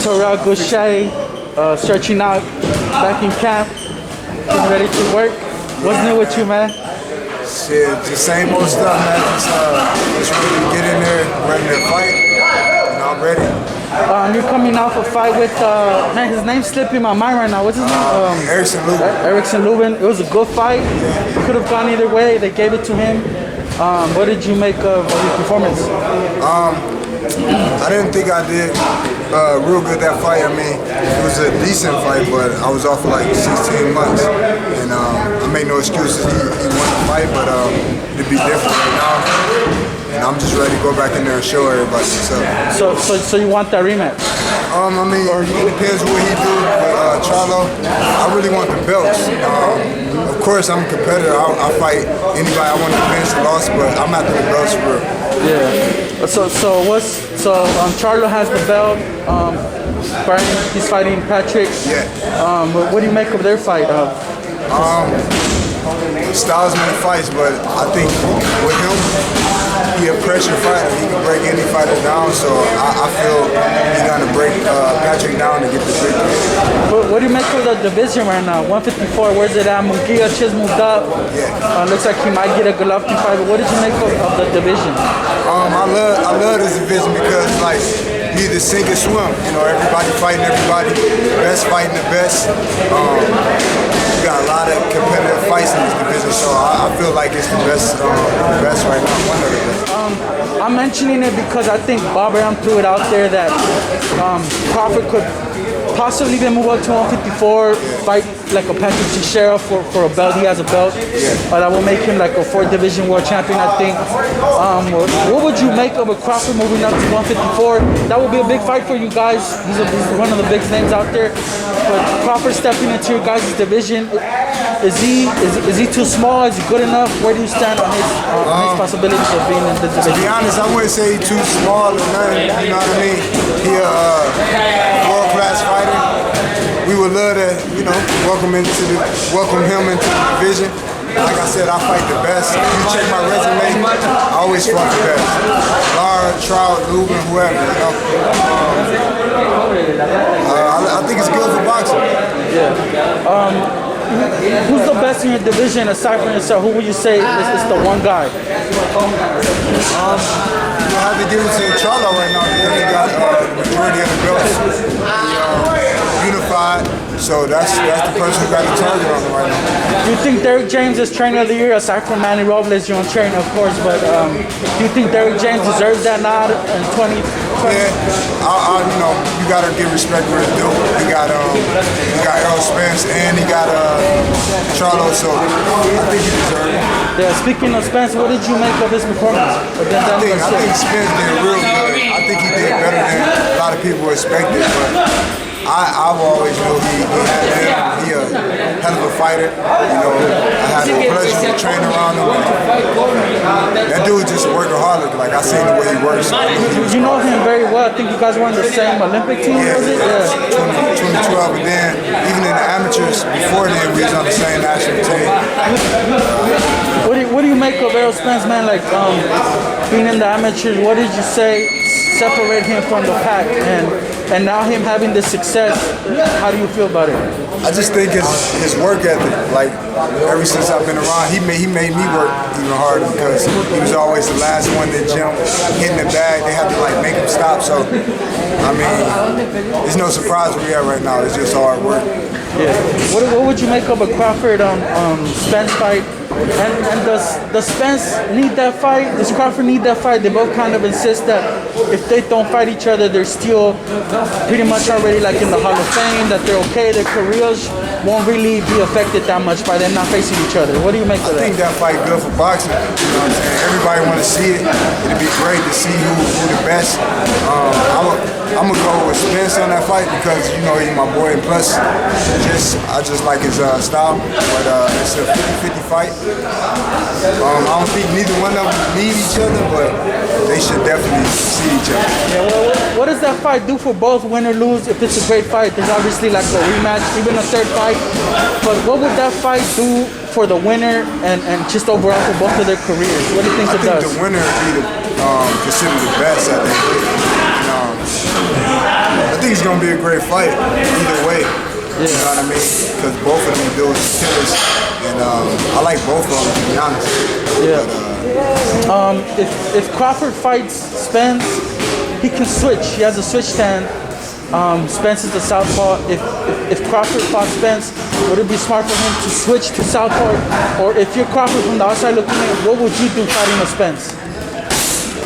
Terrell Gausha, stretching out back in camp, getting ready to work. What's new with you, man? Shit, just same old stuff, man. Just ready to get in there, ready to fight, and I'm ready. You're coming off a fight with, man, his name's slipping my mind right now. What's his name? Erickson Lubin. It was a good fight. It could have gone either way. They gave it to him. What did you make of his performance? I didn't think I did real good that fight. I mean, it was a decent fight, but I was off for like 16 months. And I made no excuses. He won the fight, but it'd be different right now. And I'm just ready to go back in there and show everybody what's up. So you want that rematch? I mean, it depends what he do with Charlo. I really want the belts. Of course, I'm a competitor. I fight anybody I want to finish the loss, but I'm after the belts for real. Yeah. So Charlo has the belt. Brian, he's fighting Patrick. Yeah. What do you make of their fight? Styles make fights, but I think with him, he a pressure fighter. He can break any fighter down, so I feel he's gonna break Patrick down to get the victory. What do you make of the division right now? 154, where's it at? Munguia just moved up. Yeah. Looks like he might get a Golovkin fight, but what did you make of the division? I love this division because like you either sink or swim. You know, everybody fighting everybody, best fighting the best. We got a lot of competitive fights in this division, so I feel like it's the best right now, one of the best. I'm mentioning it because I think Bob Arum threw it out there that Crawford could possibly even move up to 154, fight like a Patrick Teixeira for a belt. He has a belt. That will make him like a 4th division world champion, I think. What would you make of a Crawford moving up to 154? That would be a big fight for you guys. He's one of the big names out there. But Crawford stepping into your guys' division, is he too small? Is he good enough? Where do you stand on his possibilities of being in the division? To be honest, I wouldn't say he's too small or nothing. You know what I mean? He a world-class fighter. We would love to, welcome him into the division. Like I said, I fight the best. If you check my resume, I always fought the best. Lara, Trout, Lubin, whoever. I think it's good for boxing. Yeah. Who's the best in your division aside from yourself? Who would you say is the one guy? I have to give it to Charlo right now because he got the majority of the belts. Unified, so that's the person who got the target on him right now. Do you think Derrick James is trainer of the year? Aside from Manny Robles, your own trainer, of course, but do you think Derrick James deserves that nod in 2020? Yeah, you gotta give respect where it's due. He got Errol Spence and he got Charlo, so I think he deserves it. Yeah, speaking of Spence, what did you make of his performance? I think Spence did real good. I think he did better than a lot of people expected, but I've always knew he a hell of a fighter. I had the pleasure to train around him. That dude just a workaholic. Like I seen the way he works. You know him very well. I think you guys were on the same Olympic team, was it? Yeah. 2012, and then even in the amateurs before then, we was on the same national team. What do you make of Errol Spence, man? Like being in the amateurs, what did you say separate him from the pack, and now him having this success, how do you feel about it? I just think his work ethic, like ever since I've been around, he made me work even harder because he was always the last one to jump, hitting the bag. They had to like make him stop. So I mean, it's no surprise where we are right now. It's just hard work. Yeah. What would you make of a Crawford Spence fight? And does Spence need that fight? Does Crawford need that fight? They both kind of insist that if they don't fight each other, they're still pretty much already like in the Hall of Fame, that they're okay, their careers won't really be affected that much by them not facing each other. What do you make of that? I think that fight good for boxing. You know what I'm saying? Everybody want to see it. It'd be great to see who the best. I'm gonna go with Spence on that fight because he's my boy. And plus, I just like his style. But it's a 50-50 fight. I don't think neither one of them need each other, but they should definitely see each other. Yeah, well, what does that fight do for both, win or lose? If it's a great fight, there's obviously like a rematch, even a third fight. But what would that fight do for the winner and just overall for both of their careers? What do you think it does? I think the winner would be considered the best, I think. gonna be a great fight either way. You know what I mean? Because both of them dudes are killers, and I like both of them, to be honest. Yeah. If Crawford fights Spence, he can switch. He has a switch stand. Spence is the southpaw. If Crawford fought Spence, would it be smart for him to switch to southpaw? Or if you're Crawford from the outside looking in, what would you do fighting a Spence?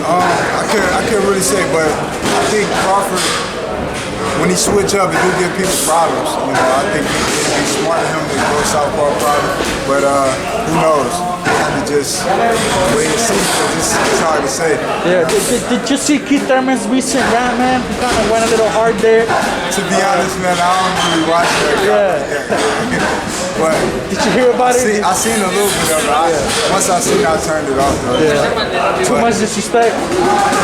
I can't really say, but I think Crawford, when he switch up, it do give people problems. You know, I think it'd be smart of him to go southpaw probably, but who knows? We have to just wait and see, because it's hard to say. Yeah. Did you see Keith Thurman's recent rant, man? He kind of went a little hard there. To be honest, man, I don't really watch that guy. But did you hear about it? I seen a little bit of it. Once I seen it, I turned it off, though. Yeah. Too much disrespect.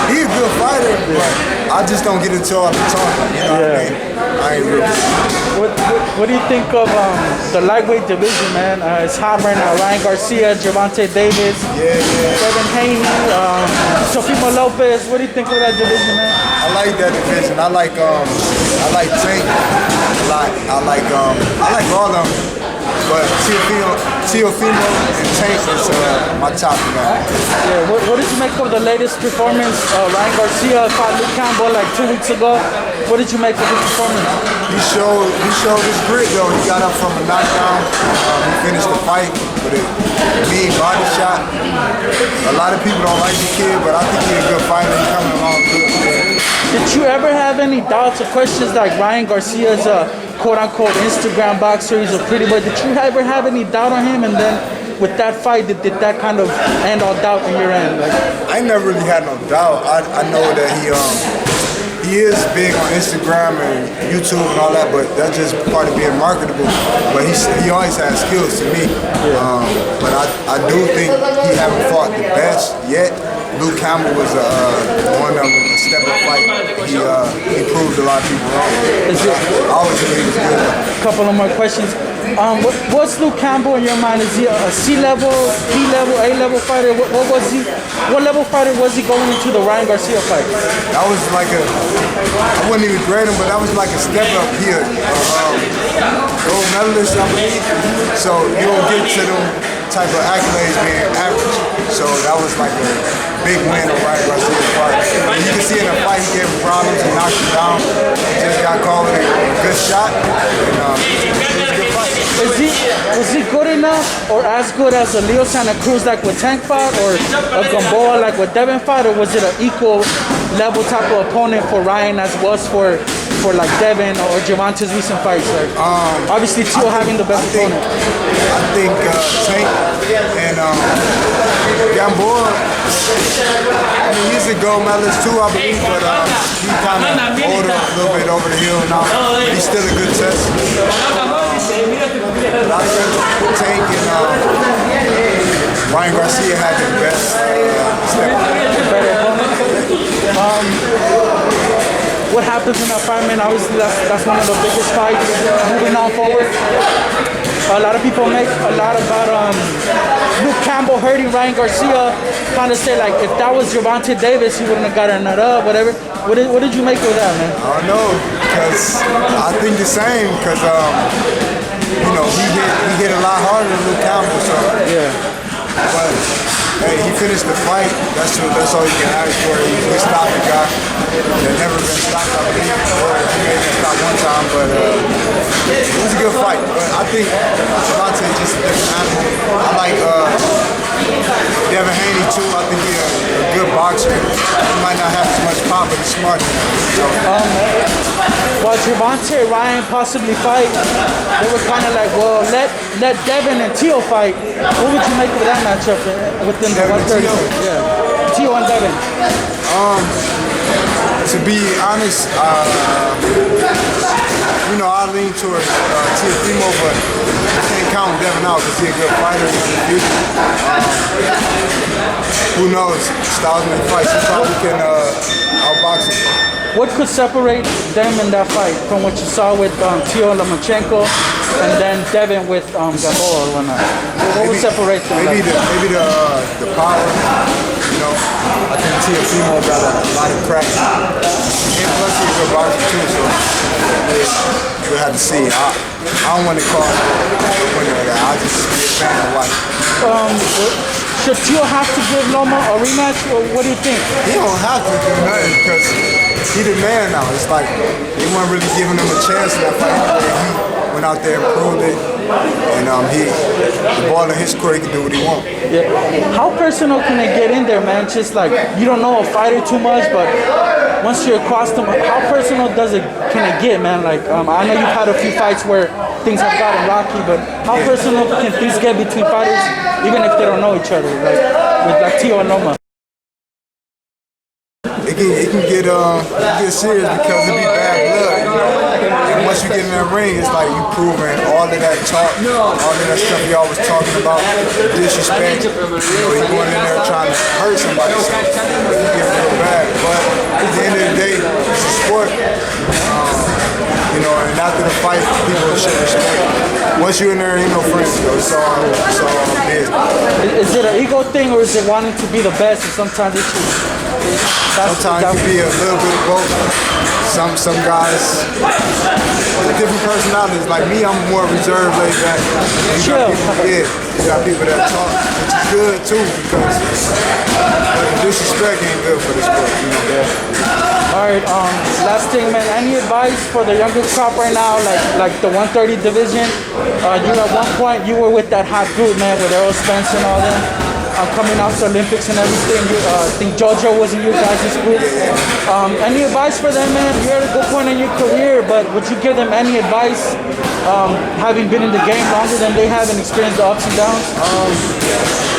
He's a good fighter, but I just don't get into all the talking. You know what I mean? I ain't really. What do you think of the lightweight division, man? It's hot right now. Ryan Garcia, Gervonta Davis, Devin Haney, Teofimo Lopez. What do you think of that division, man? I like that division. I like Tank a lot. I like all of them. But Teofimo and Tank is my top guy. Yeah, what did you make of the latest performance? Ryan Garcia fought Luke Campbell like 2 weeks ago. What did you make of his performance? He showed his grit though. He got up from a knockdown. He finished the fight with a mean body shot. A lot of people don't like the kid, but I think he's a good fighter. He's coming along good. Did you ever have any doubts or questions like Ryan Garcia is a quote-unquote Instagram boxer, he's a pretty boy. Did you ever have any doubt on him? And then with that fight, did that kind of end all doubt on your end? Like, I never really had no doubt. I know that he is big on Instagram and YouTube and all that, but that's just part of being marketable. But he always has skills to me. But I do think he haven't fought the best yet. Luke Campbell was one of them, a step-up fight. He proved a lot of people wrong. I always knew he was good. A couple of more questions. What's Luke Campbell in your mind? Is he a C-level, B-level, A-level fighter? What was he? What level fighter was he going into the Ryan Garcia fight? That was like I wouldn't even grade him, but that was like a step-up here. Gold medalist, I believe. So you don't get to them type of accolades being average. So that was like a big win on Ryan Garcia's part. And you can see in the fight he gave him problems, he knocked him down. He just got called a good shot. And it was a good fight. Was he good enough or as good as a Leo Santa Cruz like with Tank fought, or a Gamboa like with Devin fought, or was it an equal level type of opponent for Ryan as was for like Devin or Gervonta's recent fights? Like, obviously Tio having the best opponent. I think Tank and Gamboa, I mean, he's a gold medalist too, I believe, but he's kind of older, a little bit over the hill now. But he's still a good test. But I think Tank and Ryan Garcia had the best step. What happens in that fight, man? Obviously, that's one of the biggest fights moving on forward. A lot of people make a lot about Luke Campbell hurting Ryan Garcia. Kind of say like if that was Gervonta Davis, he wouldn't have gotten that up. Whatever. What did you make of that, man? I don't know, because I think the same. Because you know he hit a lot harder than Luke Campbell. So yeah. But hey, he finished the fight. That's all you can ask for. He stopped the guy. They've never been stopped, I believe. He may have been stopped one time, but it was a good fight. But I think Gervonta is just a different animal. I like Devin Haney too. I think he's a good boxer. He might not have as much pop, but he's smart. So, while Gervonta and Ryan possibly fight, they were kind of like, well, let Devin and Tio fight. What would you make of that matchup within the 130? Yeah, Tio and Devin. To be honest, you know, I lean towards Teofimo, but I can't count Devin out because he's a good fighter in the future. Who knows? Styles make fights. He probably can outbox him. What could separate them in that fight from what you saw with Tio Lomachenko and then Devin with Gamboa or whatnot? What would separate them? Maybe the power. You know, I think Teofimo got a lot of cracks. And plus he's a boxer too, so have to see. I don't want to call the winner of that. I just be a fan of life. Should Tio have to give Loma a rematch, or what do you think? He don't have to do nothing because he the man now. It's like they weren't really giving him a chance in that fight anyway. He went out there and proved it, and the ball in his court, he can do what he wants. Yeah. How personal can it get in there, man? Just like you don't know a fighter too much, but once you're across them, how personal can it get, man? Like I know you've had a few fights where things have gotten rocky, but how personal can things get between fighters, even if they don't know each other, like with like Tio and Loma? It can get serious because it be bad blood, you know. And once you get in that ring, it's like you proving all of that talk, all of that stuff y'all was talking about, disrespect. You know, you going in there trying to hurt somebody, so it can get real bad. But at the end of the day, it's a sport. You know, and after the fight, people should respect. Once you're in there, ain't no friends, though. It's all business. Is it an ego thing, or is it wanting to be the best? And sometimes it's sometimes it can be a little bit of both. Some guys, different personalities. Like me, I'm more reserved, laid back. You got people that talk, which is good too, because disrespect ain't good for the sport. You know. All right, last thing, man, any advice for the younger crop right now, like the 130 division? You at one point, you were with that hot group, man, with Errol Spence and all them, coming out to Olympics and everything. I think JoJo was in your guys' group. Any advice for them, man? You're at a good point in your career, but would you give them any advice, having been in the game longer than they have and experienced the ups and downs?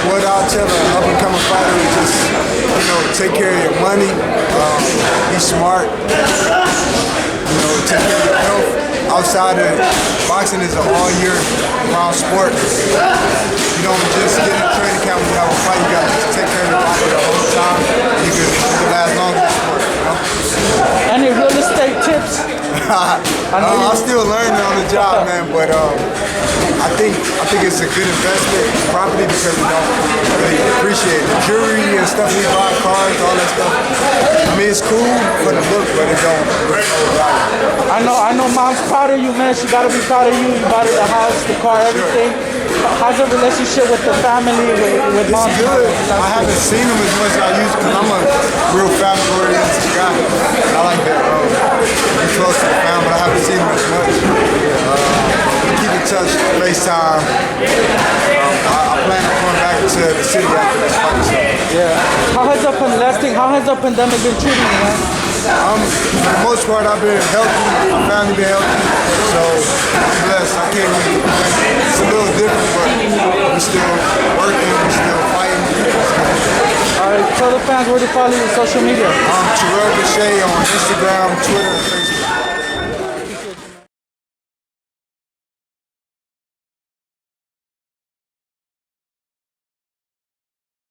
What I'll tell an up-and-coming fighter is just, you know, take care of your money, be smart, you know, take care of your health. Outside of boxing is an all-year-round sport. You don't just get in a training camp when you have a fight. You got to take care of your body the whole time. You can last longer in the sport, you know? Any real estate tips? I'm still learning on the job, man, but I think it's a good investment property because we don't really appreciate the jewelry and stuff we buy, cars, all that stuff. I mean, it's cool for the look, but it don't really hold value. I know mom's proud of you, man. She gotta be proud of you. You bought her the house, the car, everything. Sure. How's the relationship with the family, with mom? It's good. I haven't seen them as much as I used to because I'm a real family-oriented guy. I like that, be close to the family, but I haven't seen them as much. Keep in touch, FaceTime. I plan on going back to the city after this fight. So. Yeah. How has the pandemic been treating you, man? For the most part, I've been healthy. My family been healthy. So I'm blessed. I can't really complain. It's a little different, but we're still working. We're still fighting. All right, tell the fans where to follow you on social media. Terrell Gausha on Instagram, Twitter, and Facebook.